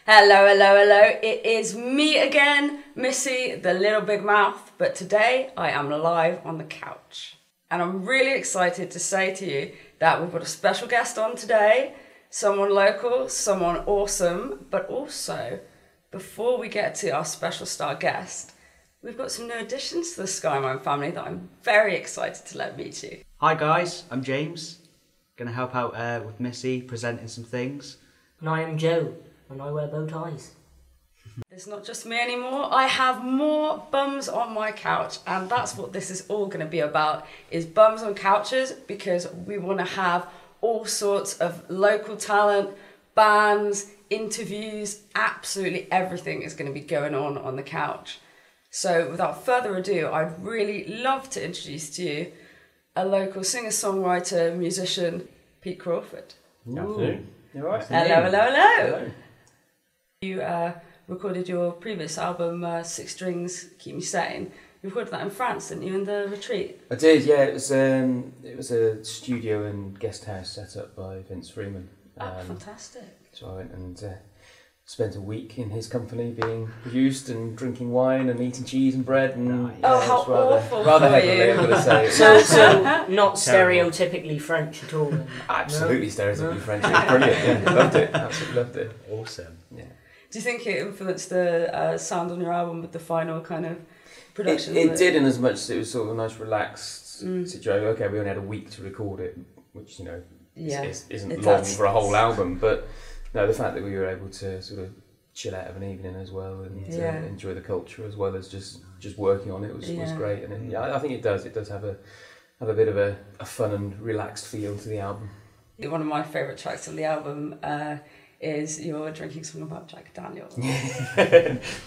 Hello, hello, hello. It is me again, Missy, the little big mouth, but today I am live on the couch. And I'm really excited to say to you that we've got a special guest on today, someone local, someone awesome, but also, before we get to our special star guest, we've got some new additions to the Skymind family that I'm very excited to let meet you. Hi guys, I'm James. Going to help out with Missy, presenting some things. And I am Joe, and I wear bow ties. It's not just me anymore. I have more bums on my couch, and that's what this is all going to be about, is bums on couches, because we want to have all sorts of local talent, bands, interviews, absolutely everything is going to be going on the couch. So without further ado, I'd really love to introduce to you a local singer-songwriter, musician, Pete Crawford. Good afternoon. You all right? Hello, hello, hello. You recorded your previous album, Six Strings, Keep Me Sane. You recorded that in France, didn't you, in the retreat? I did, yeah. It was a studio and guest house set up by Vince Freeman. Fantastic. So I went and spent a week in his company, being produced and drinking wine and eating cheese and bread. And Oh, how awful rather for heavily, you. I'm going to say. So not stereotypically French at all. Then. Absolutely stereotypically French. It was brilliant. Yeah, loved it. Absolutely loved it. Awesome. Yeah. Do you think it influenced the sound on your album with the final kind of production? It did, in as much as it was sort of a nice relaxed situation. Okay, we only had a week to record it, which, you know, isn't long for a whole album, but no, the fact that we were able to sort of chill out of an evening as well and enjoy the culture as well as just working on it was great. And I think it does have a bit of a fun and relaxed feel to the album. One of my favourite tracks on the album is your drinking song about Jack Daniels.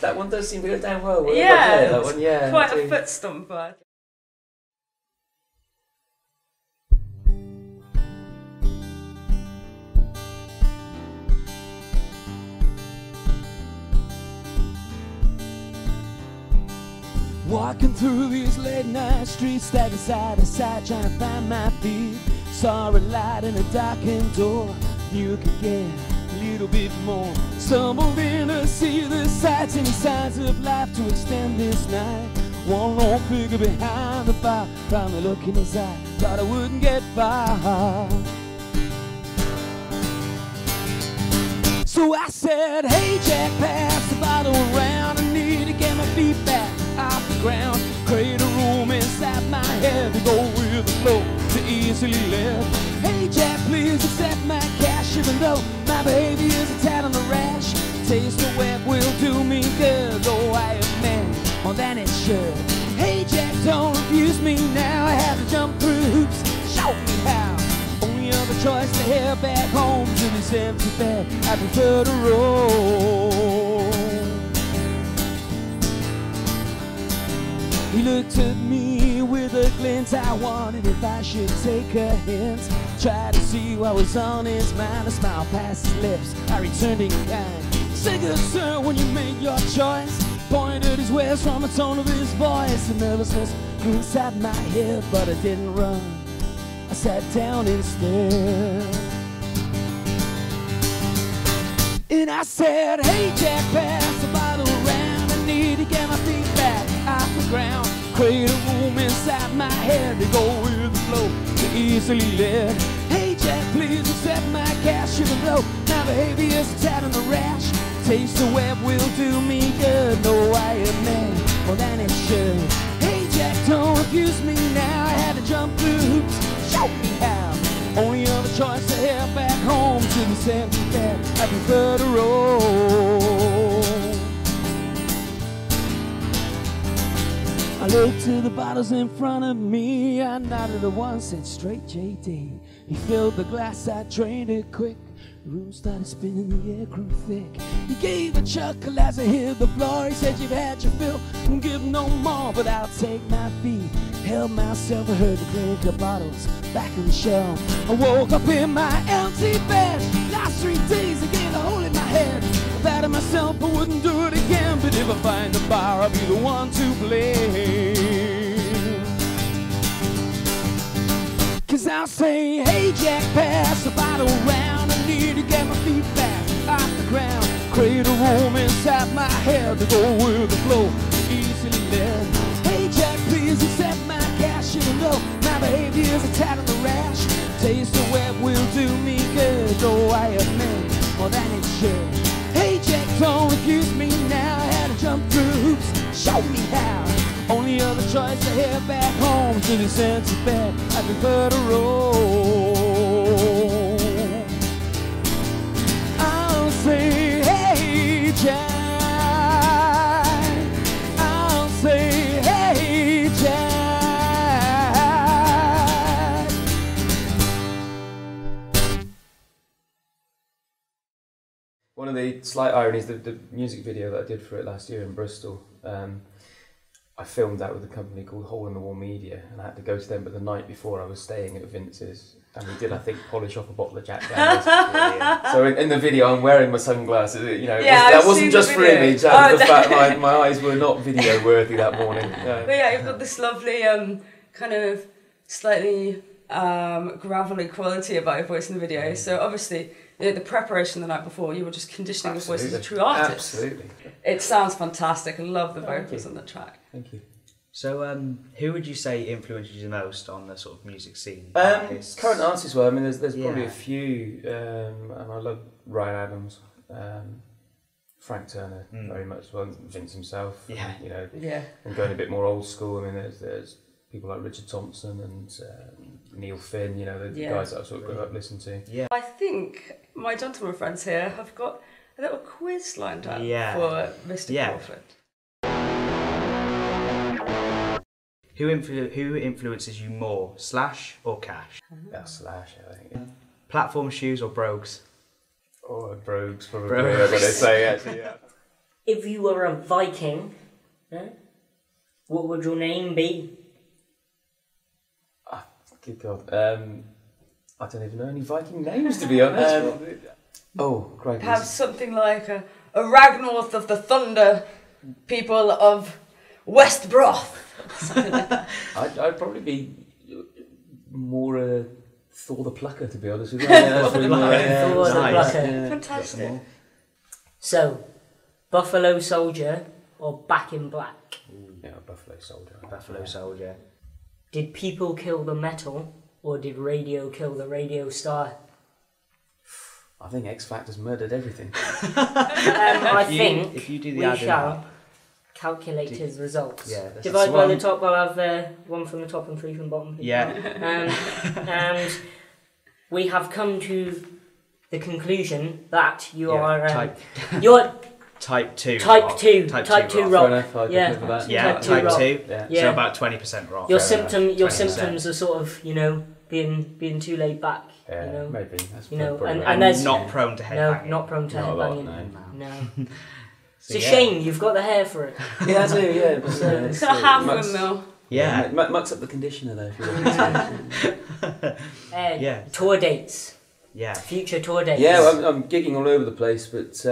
That one does seem to go down well. Yeah, that one, yeah. Quite a foot stomper. Walking through these late night streets, stacking side to side, trying to find my feet. Saw a light in a darkened door, knew it could get a little bit more. Stumbled in to see the sights and signs of life to extend this night. One lone figure behind the bar, found the look in his eye, thought I wouldn't get far. So I said, hey Jack, pass the bottle around, I need to get my feet back off the ground. Create a room inside my head to go with the flow, to easily live. Hey Jack, please accept my cash, even though my baby is a tad on the rash. Taste of wet will do me good, though I am man more than it should. Hey Jack, don't refuse me now, I have to jump through hoops, show me how. Only other choice to head back home to this empty bed, I prefer to roll. He looked at me with a glint, I wondered if I should take a hint. Tried to see what was on his mind, a smile past his lips, I returned in kind. Say good sir, when you made your choice, pointed his ways from the tone of his voice. The nervousness grew inside my head, but I didn't run, I sat down instead. And I said, hey Jack, pass the bottle around, I need to get my feet back off the ground. Create a room inside my head to go with the flow, to easily live. Hey Jack, please accept my cash, even though my baby is a tad on the rash. Taste of web will do me good, though I am man more than it should. Hey Jack, don't refuse me now, I had to jump through hoops, show me how. Only other choice to head back home to this empty bed, I prefer to roll. I looked to the bottles in front of me, I nodded at once, said straight JD. He filled the glass, I drained it quick. The room started spinning, the air grew thick. He gave a chuckle as I hit the floor. He said, you've had your fill, don't give no more, but I'll take my fee. Held myself, I heard the clink of bottles back in the shelf. I woke up in my empty bed. Last 3 days I gave a hole in my head. I battered myself, I wouldn't do it again. But if I find the bar, I'll be the one to blame. 'Cause I'll say, hey Jack, pass the bottle around, I need to get my feet back off the ground. Create a room inside my head to go with the flow, easily led. Hey Jack, please accept my cash. You know my behavior's a tad on the rash. Taste the web will do me good, though I admit more than it should. Hey Jack, don't refuse me now. I had to jump through hoops, show me how. Only other choice to head back home to the sense of bed. I prefer to roll. I'll say, hey Jack. I'll say, hey Jack. One of the slight ironies, the music video that I did for it last year in Bristol, I filmed that with a company called Hole in the Wall Media, and I had to go to them, but the night before I was staying at Vince's, and we did, I think, polish off a bottle of Jack Daniels. So in the video, I'm wearing my sunglasses. You know, that wasn't just for image. That was the fact my eyes were not video worthy that morning. But yeah, you've got this lovely kind of slightly gravelly quality about your voice in the video. So obviously, the preparation the night before, you were just conditioning your voice as a true artist. Absolutely. It sounds fantastic. I love the vocals on the track. Thank you. So, who would you say influences you the most on the sort of music scene? Current artists, well, I mean, there's probably a few, and I love Ryan Adams, Frank Turner very much, well, Vince himself, you know, and going a bit more old school. I mean, there's people like Richard Thompson and Neil Finn, you know, the guys that I sort of grew up listening to. Yeah. I think my gentleman friends here have got a little quiz lined up for Mr. Crawford. Who influences you more, Slash or Cash? That's Slash, I think. Yeah. Platform shoes or brogues? Oh, brogues, probably, I'm going to say, actually, yeah. If you were a Viking, what would your name be? Good God. I don't even know any Viking names, to be honest. Crikey. Perhaps something like a Ragnorth of the Thunder, people of West Broth. Something like that. I'd probably be more Thor the Plucker, to be honest with you. Thor the Plucker. Fantastic. So, Buffalo Soldier or Back in Black? Yeah, Buffalo Soldier. Buffalo Soldier. Did people kill the metal or did radio kill the radio star? I think X Factor's murdered everything. If you do the we shall calculate his results. Yeah, divide by the top. I'll have one from the top and three from the bottom. Yeah. And we have come to the conclusion that you are you're Type 2. Type 2 rock. Type 2. Yeah. So about 20% rock. Your symptoms are sort of, you know, being too laid back. Yeah, you know, maybe. That's and there's not prone to headbanging. No, not prone to headbanging. No. It's a So, shame you've got the hair for it. Yeah, I do. Yeah, It's got a half windmill. Yeah. Mucks up the conditioner though. If you want Tour dates. Yeah. Future tour dates. Yeah, well, I'm gigging all over the place, but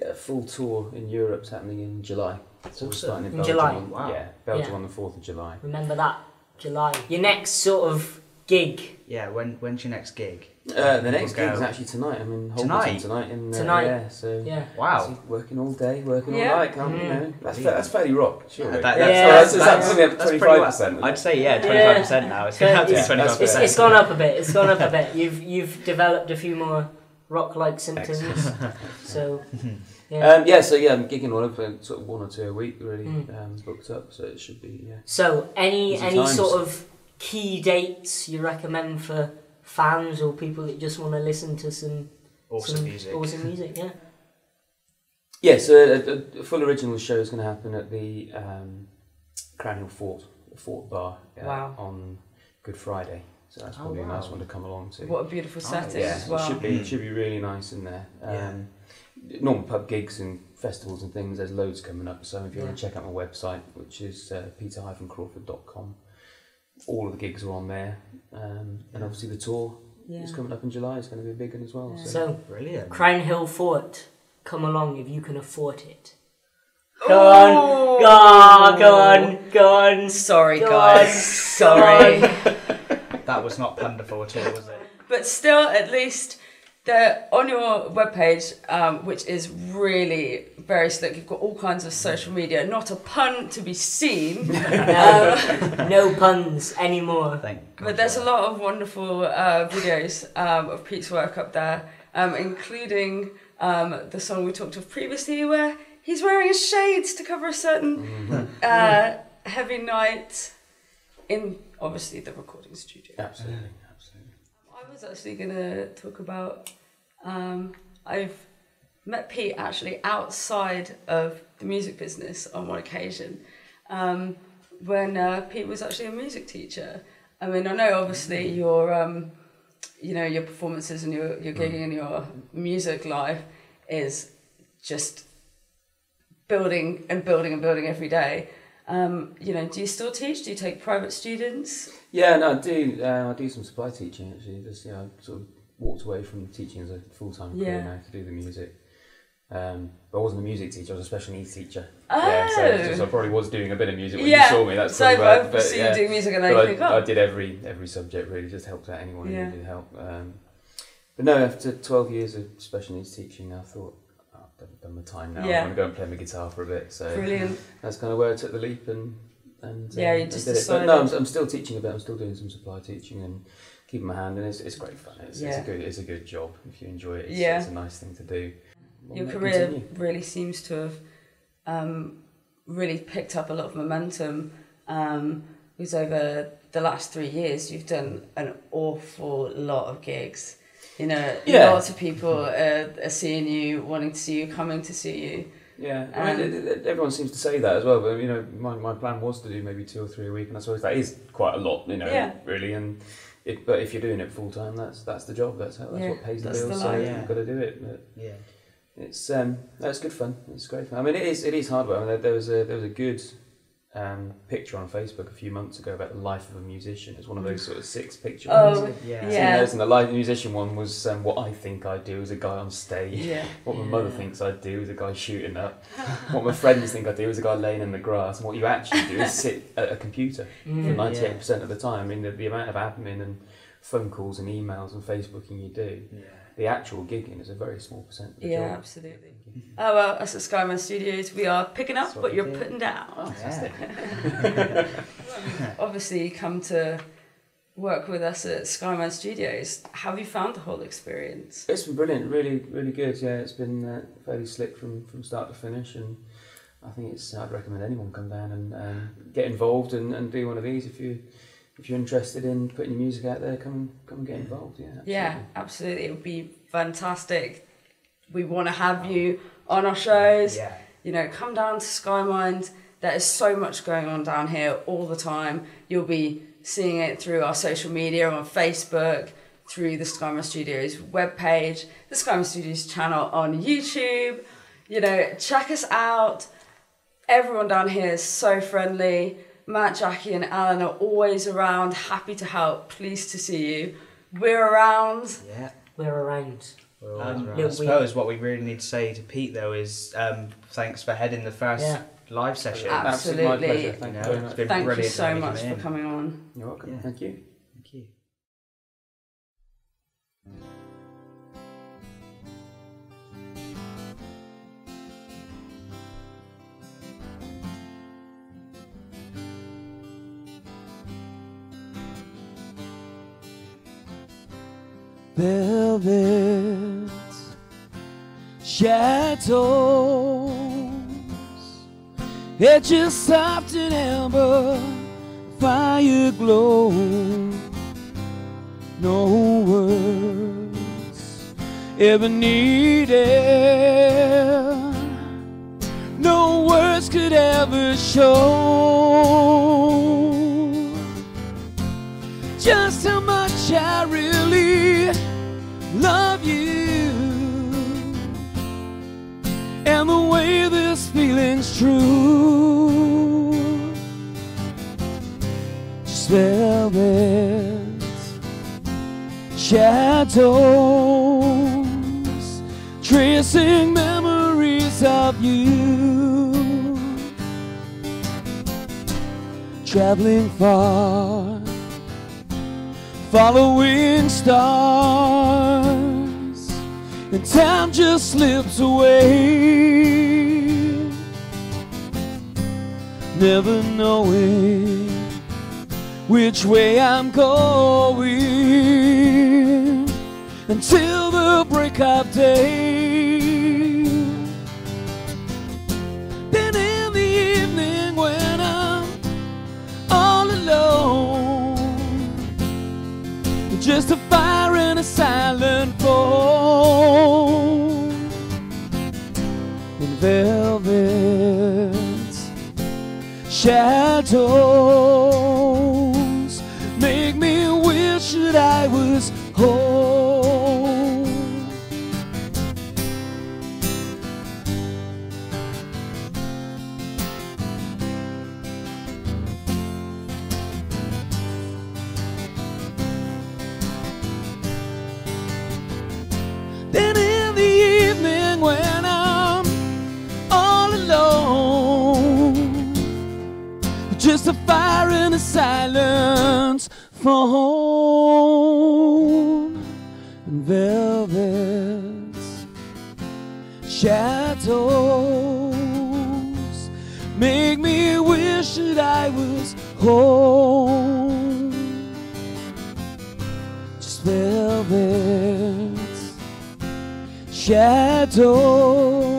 a full tour in Europe's happening in July. So we're starting in Belgium. July. Wow. Yeah, Belgium on the 4th of July. Remember that, July. Your next sort of gig. Yeah. When's your next gig? The next gig is actually tonight. I'm in Holborn tonight. Yeah, so Wow. working all day, working all night. You know, that's fairly rock. Surely. That's probably up to 25%. I'd say 25% now. It's going to have to be 25%. It's gone up a bit. You've developed a few more rock-like symptoms. So I'm gigging all over, sort of 1 or 2 a week really, booked up, so it should be So any sort of key dates you recommend for fans or people that just want to listen to some awesome music? Yeah, so a full original show is going to happen at the Crown Hill Fort Bar on Good Friday. So that's probably a nice one to come along to. What a beautiful setting as well. It should be really nice in there. Normal pub gigs and festivals and things, there's loads coming up. So if you want to check out my website, which is peter-crawford.com, all of the gigs are on there. And obviously the tour is coming up in July. It's going to be a big one as well. So brilliant. Crown Hill Fort, come along if you can afford it. Go on. Sorry, guys. Sorry. That was not wonderful at all, was it? But still, at least they're on your webpage, which is really very slick. You've got all kinds of social media. Not a pun to be seen. No puns anymore. Thank God. But there's a lot of wonderful videos of Pete's work up there, including the song we talked of previously, where he's wearing his shades to cover a certain heavy night in, obviously, the recording studio. Absolutely. I was actually going to talk about, I've met Pete actually outside of the music business on one occasion, when Pete was actually a music teacher. I mean, I know obviously your, your performances and your gigging and your music life is just building and building and building every day. Do you still teach? Do you take private students? Yeah, no, I do. I do some supply teaching actually. Just I sort of walked away from teaching as a full-time career now to do the music. But I wasn't a music teacher. I was a special needs teacher. Oh. Yeah, so I probably was doing a bit of music when you saw me. That's probably why. So I see you doing music and I think, I did every subject really. Just helped out anyone who needed help. But no, after 12 years of special needs teaching, I thought, I've done my time now. I'm going to go and play my guitar for a bit. So brilliant. That's kind of where I took the leap and you just did decided. it. But no, I'm still teaching a bit. I'm still doing some supply teaching and keeping my hand, and it's great fun. It's a good job if you enjoy it. It's a nice thing to do. Your career really seems to have really picked up a lot of momentum. Because over the last 3 years, you've done an awful lot of gigs. Lots of people are seeing you, wanting to see you, coming to see you. Yeah, I mean, everyone seems to say that as well. But my plan was to do maybe 2 or 3 a week, and I suppose that is quite a lot. Really. And but if you're doing it full time, that's the job. That's what pays the bills. So you've got to do it. But it's good fun. It's great fun. I mean, it is hard work. I mean, there was a good picture on Facebook a few months ago about the life of a musician. It's one of those sort of 6 picture ones. And the life of a musician one was what I think I do as a guy on stage. What my mother thinks I do as a guy shooting up. What my friends think I do as a guy laying in the grass. And what you actually do is sit at a computer for 98% of the time. I mean, the amount of admin and phone calls and emails and Facebooking you do. The actual gigging is a very small percent of the job. Absolutely. Oh well, us at Skymind Studios, we are picking up what you're putting down. Oh, fantastic. Obviously, you come to work with us at Skymind Studios. How have you found the whole experience? It's been brilliant, really, really good. Yeah, it's been fairly slick from start to finish, and I think I'd recommend anyone come down and get involved and do one of these if you're interested in putting your music out there. Come and get involved. Yeah, absolutely. It would be fantastic. We want to have you on our shows. Come down to Skymind. There is so much going on down here all the time. You'll be seeing it through our social media, on Facebook, through the Skymind Studios webpage, the Skymind Studios channel on YouTube. Check us out. Everyone down here is so friendly. Matt, Jackie and Alan are always around, happy to help, pleased to see you. We're around. Yeah, we're around. I suppose what we really need to say to Pete though is thanks for heading the first live session. Absolutely. My pleasure. Thank you very much. Thank you so much for coming on. You're welcome. Thank you. Thank you. Velvet shadows, edges soft and amber, fire glow. No words ever needed, no words could ever show just how much I really love you, and the way this feeling's true. Just velvet shadows, tracing memories of you, traveling far, following stars, and time just slips away, never knowing which way I'm going until the break of day. Then in the evening when I'm all alone, just a fire and a silent phone, in velvet shadows make me wish that I was home. Then in the evening when I'm all alone, just a fire and a silence phone, and velvet shadows make me wish that I was home. Just velvet shadows